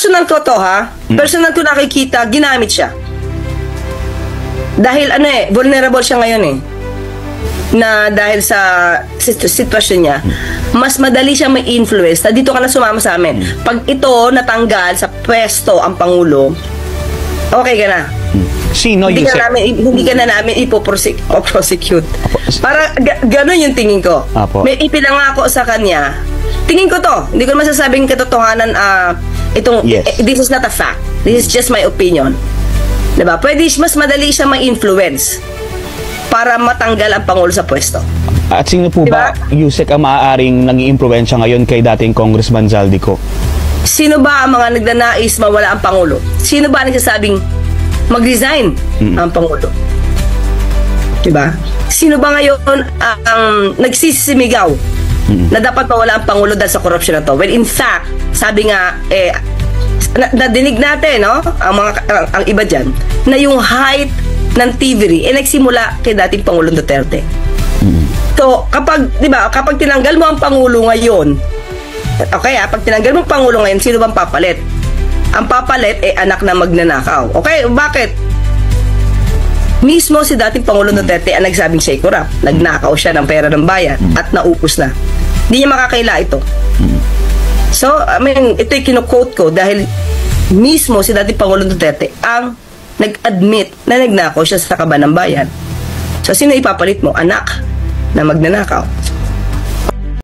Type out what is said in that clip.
personal ko to, ha? Personal ko nakikita, ginamit siya. Dahil vulnerable siya ngayon na dahil sa sitwasyon niya, mas madali siya may influence na dito ka na sumama sa amin. Pag ito natanggal sa pwesto ang Pangulo, okay ka na. Sino hindi ka na namin ipoprosecute. Para gano'n yung tingin ko. Apo. May ipinangako sa kanya. Tingin ko to. Hindi ko masasabing katotohanan this is not a fact. This is just my opinion. Diba? Pwede mas madali siya ma-influence para matanggal ang Pangulo sa pwesto. At sino po ba, Yusek, ang maaaring nag-iimpluwensya ngayon kay dating Congressman Zaldico? Sino ba ang mga nagnanais mawala ang Pangulo? Sino ba ang nagsasabing mag-resign ang Pangulo? Diba? Sino ba ngayon ang nagsisimigaw na dapat mawala ang Pangulo dahil sa korupsyon na to? Well, in fact, sabi nga, nadinig natin, no? Ang iba dyan, na yung height ng TV nagsimula kay dating Pangulong Duterte. So, kapag tinanggal mo ang Pangulo ngayon, pag tinanggal mo ang Pangulo ngayon, sino bang papalit? Ang papalit anak na magnanakaw. Okay, bakit? Mismo si dating Pangulong Duterte ang nagsabing siya corrupt. Nagnakaw siya ng pera ng bayan at naupos na. Hindi niya makakaila ito. So, ito yung kino-quote ko dahil mismo si dating Pangulong Duterte ang nag-admit na nagnakaw siya sa kaban ng bayan. So, sino ipapalit mo? Anak na magnanakaw. So,